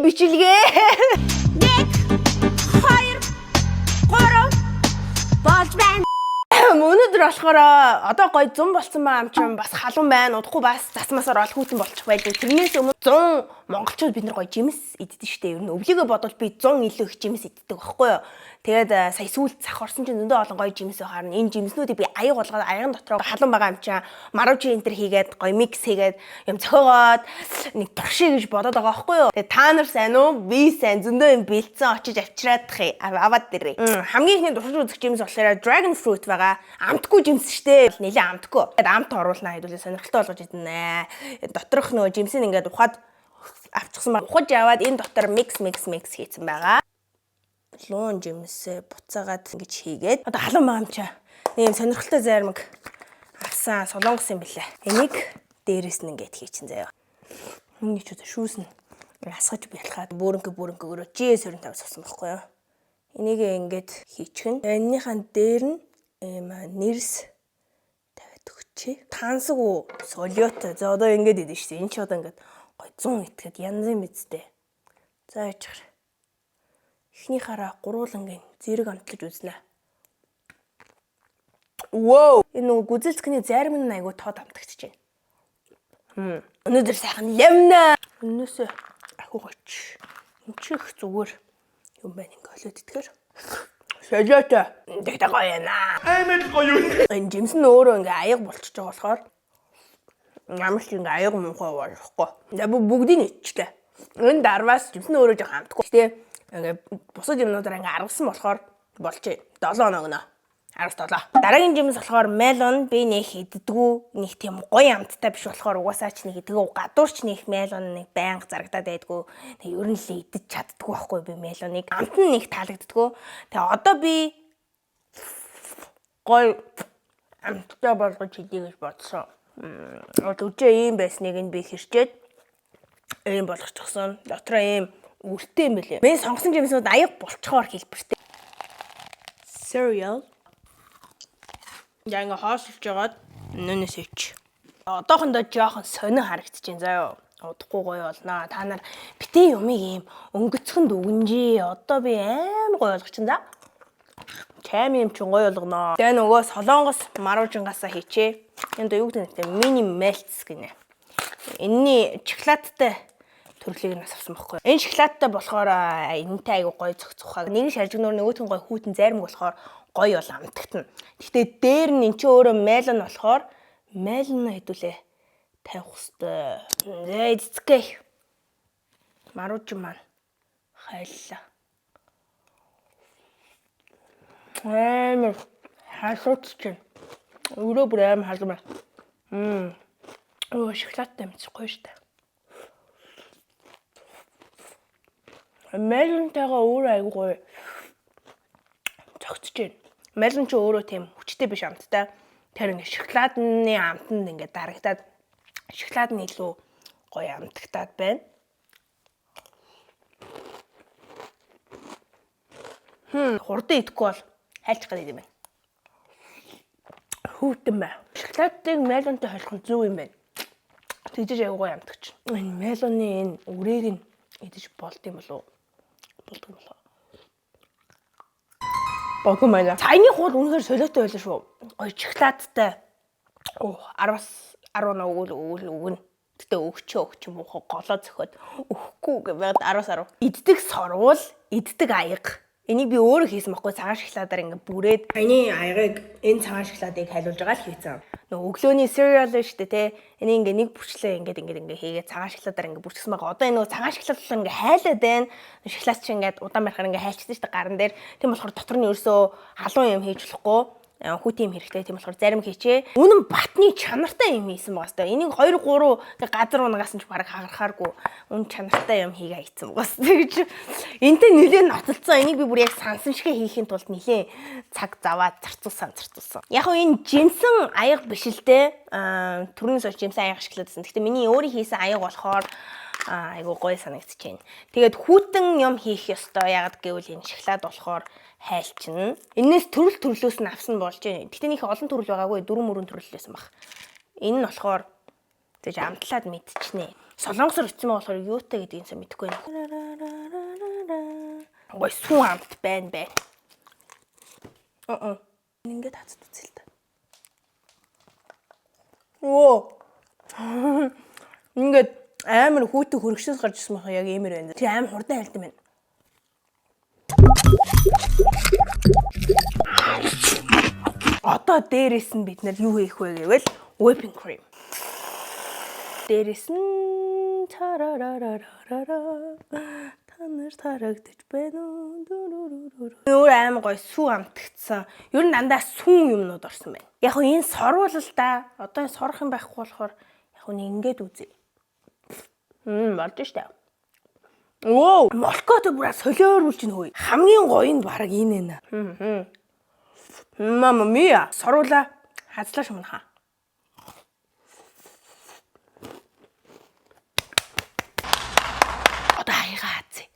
бичлэгээ. 1 2 3 болж байна. Өнөөдөр болохоор одоо гой 100 болсон ба амчин бас халуун байна. Удахгүй бас засмасаар ол хүүтэн болчих байлгүй. Тэрнээс өмнө 100 монголчууд бид нар гой жимс иддэг штэ. Ер нь өвлөгөө бодвол би 100 илүү их жимс иддэг байхгүй юу? Тэгээд сая сүүлд цах орсон чинь зөндөө олон гоё жимс харна. Энэ жимснүүдийг би аяг болгоод аяган дотроо халуун байгаа юм чинь маружи энтер хийгээд гоё микс хийгээд юм цохиогоод нэг турший гэж бодоод байгаа байхгүй юу? Тэгээд та нар сайн уу? Би сайн зөндөө юм бэлдсэн очиж авчираад аваад дэрээ. Хамгийн ихний туршиж үзэх жимс болохоор dragon fruit байгаа. Амтгүй жимс штэ. Нилээ амтгүй. Тэгээд амт оруулнаа хэдүүлээ сонирхолтой болгож идэнэ. Доторх нөгөө жимсийг ингээд ухаад авчихсан баг. Ухаж яваад энэ дотор микс хийсэн байгаа. Луун жимсээ буцаагаад ингэж хийгээд одоо халуун байгаа юм чаа. Ийм сонирхолтой зайрмаг авсан солонгос юм блэ. Энийг дээрээс нь ингэж хийчин заяа. Энийг ч үгүй шүүс нь асгаж бэлхаад бүрэнкө G25 авсан байхгүй юу. Энийг ингэж хийчихэн. Энийхэн дээр нь ийм нэрс тавиад өгчээ. Тансаг уу солиотой. За одоо ингэж идэв шүү. Энэ ч одоо ингэж гой 100 итгээд янзын мэдтэй. За яачих. Эхний хараа гуруулангийн зэрэг амтлаж үзнэ. Вау! Энэ нөгөө гүзэлцгний зарим нь айгу тод амтагч байна. Өнөөдөр сайхан лямна. Өнөөсөө ахуу гоч. Энчих зүгээр юм байна ингээ олоод итгэр. Солиотой. Тэгтээ гоё яана. Аймаг гоё. Энэ жимс нь өөрөө ингээ аяг болчихж байгаа болохоор ямар ч ингээ аяг муухай болохгүй. За бүгдийг ичлээ. Энэ дарваас жимс нь өөрөө жоох амтгүй. Гэтэ ингээ бусад юмнуудаар ингээ аргасан болохоор болчих. 7 хоног нөө. 17. Дараагийн жимс болохоор мелон би нэг иддэггүй, нэг тийм гоё амттай биш болохоор угаасаа ч нэг идэггүй, гадуурч нэг мелон нэг байнга зарагдаад байдгүй. Тэг ер нь л идэж чаддаггүй байхгүй би мелоныг. Амт нь нэг таалагддаггүй. Тэг одоо би гоё амттай болгож идэх гэж бодсон. Өчөө ийм байсныг нь би хэрчээд ийм болгочихсон. Дотроо ийм үртэй юм бэлээ. Мен сонгосон жимсүүд аяг болцохоор хэлбэртэй. Cereal. Яг ингээ хоосолж жагаад нүнээс ич. Одоохондоо жоохон сонир харагдчихээн заяа. Удахгүй гоё болно. Та нар битээ юмыг ийм өнгөцхөнд өгнжээ. Одоо би аим гоё болгочихсон да. Чайм юм чин гоё болгоно. Тэгээ нөгөө солонгос маружингасаа хийчээ. Энд юу гэдэг нь мини мелтс гинэ. Энэний шоколадтай төрлийг нас авсан байхгүй. Энэ шоколадтай болохоор энэтэй айгу гоё цогцохаа. Нэг шаржигноор нөгөөх нь гоё хүүтэн зарим болохоор гоё бол амтагтана. Гэхдээ дээр нь эн чинь өөрөө мелон болохоор мелон хэдүүлээ тавих хэвээр. Зээ эцгээ. Марууч маань хайлаа. Амар хасууч чинь. Өөрөө бүр амар халуумаа. Шоколадтай юм чи гоё штэ. Мелонтайгаа өөрөө айгу гоё цогцож байна. Мелон ч өөрөө тийм хүчтэй биш амттай. Тэр ингээ шоколадны амтанд ингээ дарагдаад шоколад нь илүү гоё амтагтаад байна. Хурдан идэхгүй бол хайлчих гээд юм байна. Хүүтэн бай. Шоколадыг мелонтой холих нь зөв юм байна. Тэгж айгу гоё амтагч. Энэ мелоны энэ үрийг нь идэж болд юм болов уу? Болдог болоо. Богом байна. Цайны хуул үнэхээр солиотой байлаа шүү. Гоё шоколадтай. 10-аас 10 өгнө. Гэтэ өгчөө муухай голоо зөхөд өгөхгүй гэвэл 10-аас 10. Иддэг сорвол, иддэг аяг. Энийг би өөрөө хийсэн байхгүй цагаан шоколадаар ингээ бүрээд саяны аягыг энэ цагаан шоколадыг хайлуулж байгаа л хийсэн. Нөгөө өглөөний cereal шүү дээ те. Энийг ингээ нэг бүрчлээ ингээ хийгээд цагаан шоколадаар ингээ бүрчсэн байгаа. Одоо энэ нөгөө цагаан шоколад бол ингээ хайлаад байна. Шоколад чи ингээ удаан байхаар ингээ хайлчсан шүү дээ гаран дээр. Тийм болохоор дотор нь ерөөсөө халуун юм хийж болохгүй. Хүүтийн юм хэрэгтэй. Тийм болохоор зарим хийчээ. Үнэн батны чанартай юм хийсэн байгаа хэвээр. Энийг 2 3 газар унагаас нь ч бараг хагарахааргүй. Үнэн чанартай юм хийгээ хийцэн байгаа хэвээр гэж. Энтэй нэлээд ноцолцсон. Энийг би бүр яг сансан шигэ хийхийн тулд нэлээд цаг заваад зарцуулсан. Яг нь энэ жимсэн аяг биш л дээ. Түрүүнээс олж жимсэн аяг ашиглаадсэн. Гэхдээ миний өөрийн хийсэн аяг болохоор айгу гоё санагдаж байна. Тэгээд хүүтэн юм хийх ёстой. Ягаад гэвэл энэ шоколад болохоор хайлчна. Энээс төрлөөс нь авсан болж байна. Гэхдээ нэг олон төрөл байгаагүй 4 төрлөөсөн баг. Энэ нь болохоор тэгж амтлаад мэдчихнэ. Солонгосоор утсан болохоор юутай гэдгийг сайн мэдэхгүй байна. Гой сүүн амт байна. Ингээд хацд үзэл та. Оо. Ингээд амар хүүтэн хөргөшөөс гарч ирсэн баха яг иймэр байна. Тэг амар хурдан хайлт юм байна. Одоо дээрээс нь бид нар юу хийх вэ гэвэл whipping cream. Дээрээс нь танаар тарагдаж байна уу? Өөр амар гой сүү амтгцсан. Ер нь дандаа сүүн юмнууд орсон байна. Яг хөө энэ сорвол да. Одоо энэ сорох юм байхгүй болохоор яг хөө ингээд үзье. Болж штэ. Оо, молкото бүрээ солиоруулж ин хөөе. Хамгийн гоё нь баг энэ нэ. Мама мия, сорвола хазлаа шумнахаа. Одоо хаягаа хазъя.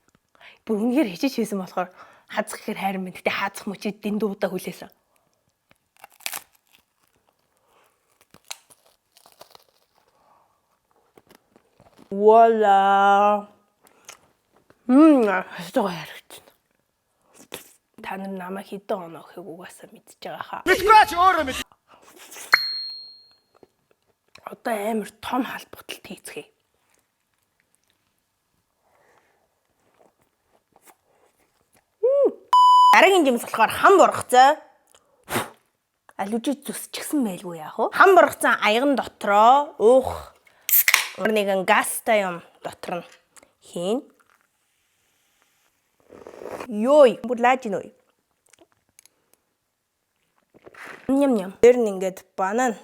Бүр үнээр хичээж хийсэн болохоор хазах гэхээр хайран байна. Гэтэ хаазах мөчид дэндуудаа хүлээсэн. Voila. Хэцүү харагдана. Та нар намайг хэдэн оноо гэхийг угаасаа мэдчихэж байгаа хаа. Мэдгүй ч өөрөө мэд. Одоо амар том халбагталт хийцгээе. Дараагийн жимс болохоор хам бургацаа. Алужид зүсчихсэн байлгүй яах вэ? Хам бургацаа аяган дотроо уух нэгэн газтай юм дотор нь хийн. Йой, бүр лааж ийн үү. Ням. Дээр нь ингээд банан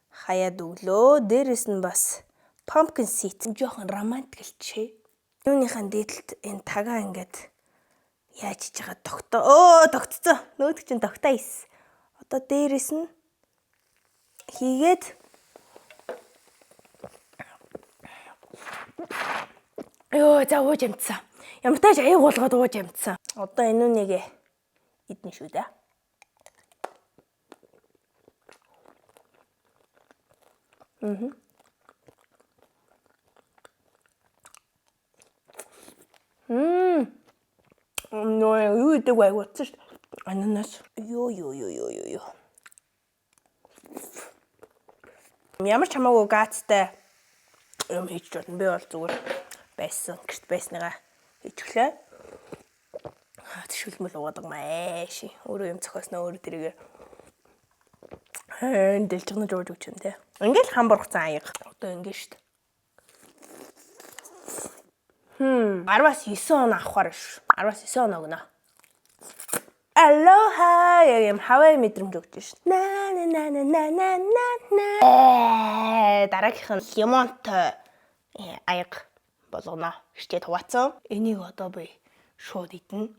хаяад өглөө. Дээрээс нь бас pumpkin seed жоохон романтикэлчээ. Юуныхаа дээдлэлт энэ тагаа ингээд яаж хийж байгаа тогтцоо. Нөөдөг чинь тогтоо ийс. Одоо дээрээс нь хийгээд за ууж амтсан. Ямар тааш аяг болгоод ууж амтсан. Одоо энэ үнийг идэн шүү дээ. Нөө юу идэг байг утсан шүү. Ананас. Ёо. Ямар ч хамаагүй гаацтай юм хийж болно. Би бол зүгээр байсан. Гэрт байсныгаа хийчихлээ. Тэшүүлмэл уудаг мааш. Өөрөө юм зохиосноо өөрөө тэрийг дэлжгэнэ жууж өгч юм те. Ингээл хам бургацсан аяга. Одоо ингэ штт. 19 он авахаар ш. 19 он өгнө. Алоха юм хаваа мэдрэмж өгч ш. Дараагийнх нь лимонтой аяга болгоно. Хичээд хуваацсан. Энийг одоо би шууд идэнэ.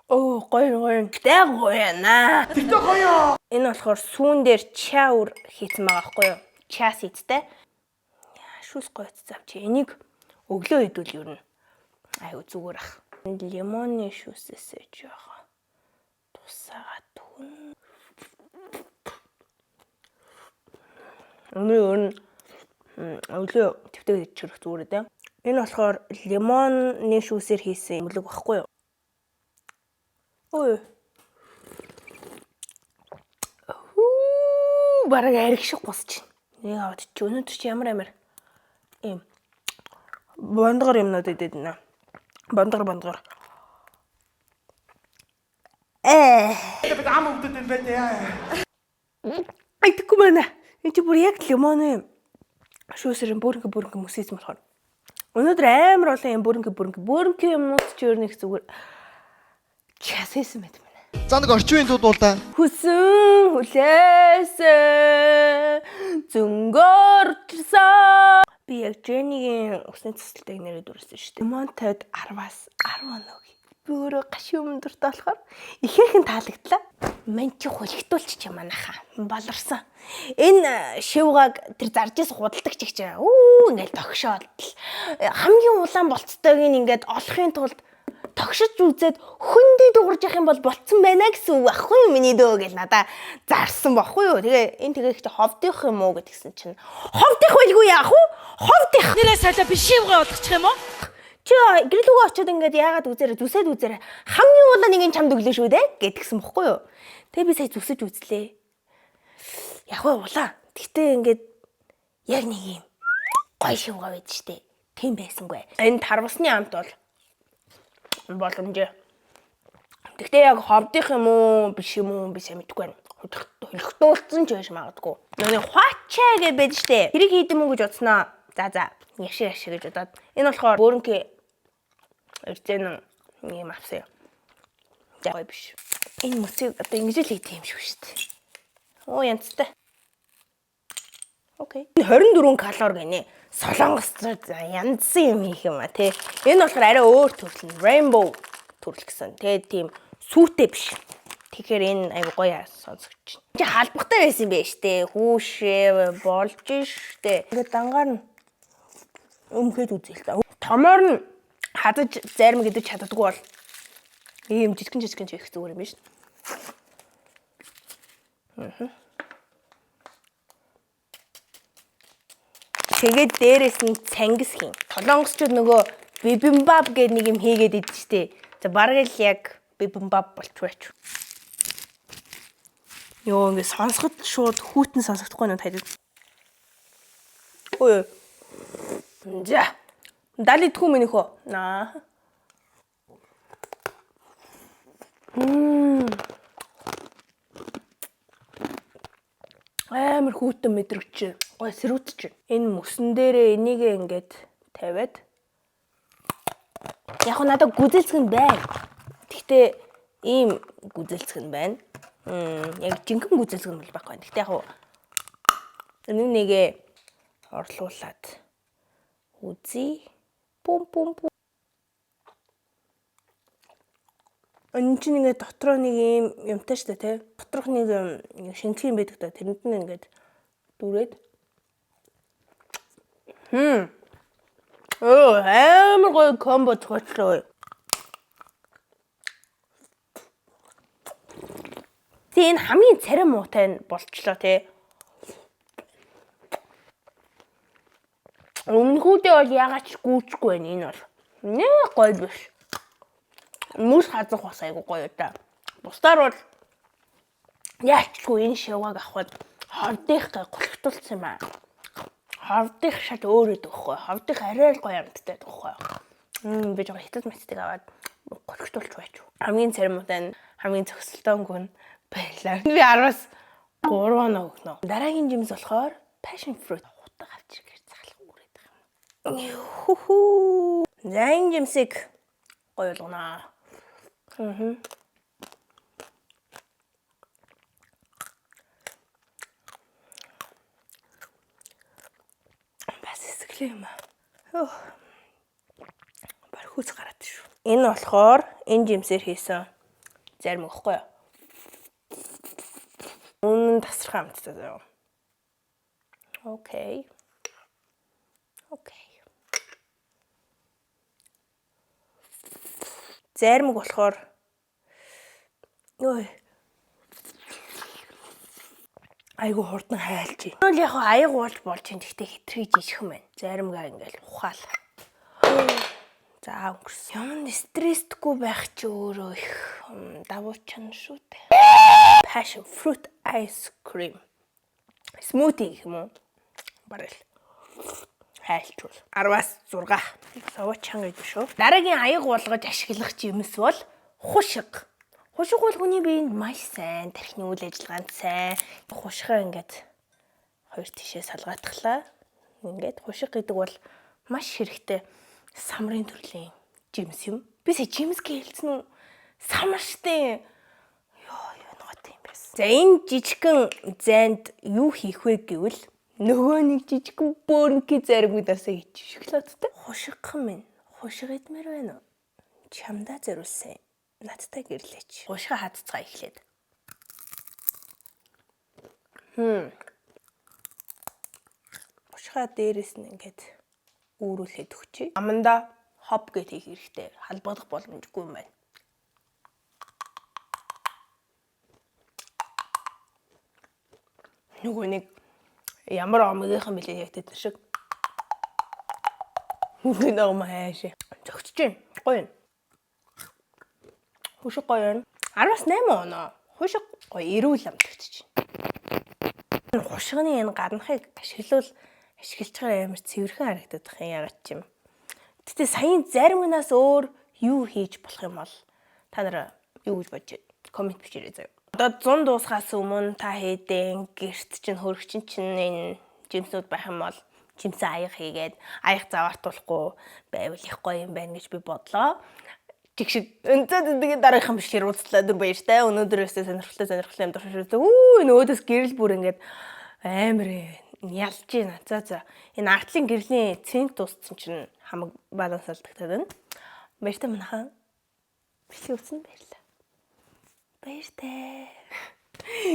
Оо, гоё. Тэ гоё наа. Тэгтээ гоё. Энэ болохоор сүүн дээр чаур хийсэн байгаа байхгүй юу? Ча сэттэй. Шүүс гоё цавч. Энийг өглөө идвэл юу нэ? Айгу зүгээр ах. Лимонны шүүсээсээ жоохон тусаагаад түн. Өнөө өглөө твтэг идчих зүгээр дээ. Энэ болохоор лимонны шүүсээр хийсэн мөлөг байхгүй юу? Ой. Бараг ариг шиг гусч байна. Нэг аваад чи өнөөдөр чи ямар ийм бондгор юмнууд идээд байна. Бондгор. Бид ам өвдөд энэ байна яа. Айдгүй байна. Энд чи бүр яг лимоны шүүсэрэн бүрэнгэ мөсөөсөн болохоор. Өнөөдөр амар олон юм бүрэнгэ юмнууд чи өөр нэг зүгээр часээсэн байт мэнэ. За нэг орчин үеийн дууд да. Хүсэн хүлээсэн зөнгөрсөн. Би яг Jenny-гийн усны цэцэлтэйг нэрээ дүрсэн шүү дээ. Лимонтойд 10-аас 10 оног. Би өөрөө гаши өмнө дуртай болохоор ихээхэн таалагдлаа. Мэн чи хулигтуулчих юм анаха. Болорсон. Энэ шивгааг тэр зарж ис худалдаг ч гэж ингээл тогшоод хамгийн улаан болцтойг ингээд олохын тулд тогшиж үзээд хөндөй дуурж явах юм бол болцсон байна гэсэн үг ахгүй юу миний дөө гэж надаа зарсан баггүй юу. Тэгээ энэ тэгээ ихтэй ховдих юм уу гэдгсэн чинь ховдих байлгүй яах вэ? Ховдих. Нэрээ солио биш юмгаа удахчих юм уу? Чи гэрэлгөө очиод ингээд яагаад үзээрэй зүсээд үзээрэй. Хамгийн уулаа нэг юм чамд өглөө шүү дээ гэдгсэн баггүй юу. Тэгээ би сая зүсэж үзлээ. Яг уулаа. Гэтэ ингээд яг нэг юм гой шивгаа байд штэ. Тийм байсангүй. Энэ тарвасны амт бол боломжтой. Тэгтээ яг ховдих юм уу биш юм уу би сайн мэдэхгүй байна. Хөлхтүүлсэн ч байж магадгүй. Нэг хуачаа гэж байд штэ. Тэрийг хийдэм үү гэж бодсноо. За яшиг гэж бодоод энэ болохоор бөөрөнхий эрдэнэ юм авсан. За гой биш. Энэ мөцийг одоо ингэж л хийх юм шиг штэ. Оо янзтай. Окей. 24 калори гинэ. Солонгос янзсан юм хийх юм а тий. Энэ болохоор арай өөр төрөл нь rainbow төрөл гэсэн. Тэгээ тийм сүйтэй биш. Тэгэхээр энэ аюу гоё сонсогч. Чи халбахтай байсан юм байна штэ. Хүүшээ болж штэ. Ингээд дангаар нь өмхөд үзээ л та. Томоор нь хадаж зарим гэдэг чаддаггүй бол ийм жижигэн ч их зүгээр юм байна штэ. Тэгээд дээрээс нь цангис хийн. Солонгосчууд нөгөө бибимбап гэдэг нэг юм хийгээд идэв штэ. За бараг л яг бибимбап болчихваач. Йоо ингэ сонсоход шууд хүүтэн сонсохдохгүй надад хайдаг. Ой. За. Дал идэхгүй минь хөө. Наа. Амар хүүтэн мэдрэгч. Гой сэрүүтч. Энэ мөсөн дээрээ энийг ингээд тавиад. Яг надад гүзэлцгэн байна. Гэхдээ ийм гүзэлцгэн байна. Яг жинхэнэ гүзэлцгэн бол байхгүй. Гэхдээ яг нэгээ орлуулад үзье. Пум. Энэ чинь ингээд дотроо нэг юм юмтай штэ тий. Доторх нэг шинжлэх юм байдаг та. Тэрэнд нь ингээд дүрээд. Оо, амар гоё комбо цочлоо. Тэн хамгийн царим муутай нь болчлоо тий. Өмнөхүүдээ бол ягаад ч гүйчихгүй байна энэ бол. Нэг гоё биш. Мөс хазах бас айгу гоё та. Бусдаар бол яачгүй энэ шивгааг авахд ховдих гэх голхтулсан юм аа. Ховдих шат өөрөө дөхөө. Ховдих арай л гоё амттай дөхөө. Би жоо хятад мэтдэг аваад голхтулж байж. Хамгийн царимутай нь хамгийн зөксөлтөөнгөө нь байлаа. Би 10-аас 3 оноо өгнө. Дараагийн жимс болохоор passion fruit хутга авчир гэж залах үрээд байгаа юм. За энэ жимсийг гоё болгоно. Бас эсгэлээ юм аа. Бар хүүс гараад шүү. Энэ болохоор энэ жимсээр хийсэн зарим өгөхгүй юу? Үнэн тасархай амттай заяа. Окей. Зарим болохоор айгу хурдан хайлж. Нөл яг аяг уулж болж юм. Гэхдээ хитрхий жижиг юм байна. Заримгаа ингээл ухаал. За өнгөрсөн. Юмд стресстгүй байх чи өөрөө их давуу чана шүү дээ. Passion fruit ice cream. Smoothie гэх юм уу? Барай л. Хайлчвал 10-аас 6 саваа чанга гэж шүү. Дараагийн аяг уулгаж ашиглах жимс бол хушиг. Хушиг бол хүний биед маш сайн, тархины үйл ажиллагаанд сайн. Хушигаа ингээд хоёр тишээ салгаатглаа. Ингээд хушиг гэдэг бол маш хэрэгтэй самрын төрлийн жимс юм. Би сая жимс гэлсэн үү? Самар штэ. Йоо ноготой юм байсан. За энэ жижигхэн зайд юу хийх вэ гэвэл нөгөө нэг жижигхэн бөөрнгийн заримгуудаасаа хийчих шоколадтай. Хушигхан минь. Хушиг идмээр байна уу? Чамдаа зориулсан. Надтай гэрлээч. Хушиг хадцгаа эхлээд. Хушигаа дээрээс нь ингээд үүрүүлээд өгчээ. Аманда хоб гэж хийх хэрэгтэй. Халбагдах боломжгүй юм байна. Нөгөө нэг ямар омгийнхан билээ яг тэд шиг. Үгүй нэг мааш. Зөгчж байна. Гоё юм. Хушиг гоё юм. 18 оноо. Хушиг гоё эрүүл амтгч чинь. Хушигны энэ гаднахыг ашиглаж байгаа амар цэвэрхэн харагдаад байх юм ягаад ч юм. Гэтэ саяын заримнаас өөр юу хийж болох юм бол та нар юу гэж бодож комент бичээрэй заяа. Одоо 100 дуусахаас өмнө та хийдэн гэрт чинь хөрөгчин чинь энэ жимснүүд байх юм бол жимсэн аяг хийгээд аяг заваартуулахгүй байвал их гоё юм байна гэж би бодлоо. Тэг шиг өнцөд тэгээд дараагийн бичлэгээр уулзлаа дүр баяртай. Өнөөдрөөсөө сонирхолтой юм дуршиж үү нөөдөөс гэрэл бүр ингээд амар ялж байна. За энэ артлын гэрлийн цэнт дууссан чинь хамаг баланс алдагтаад байна. Баяртай манайхан. Бичлэг үзсэн баярлаа. Баяртай.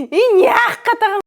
Энэ яах гэдэг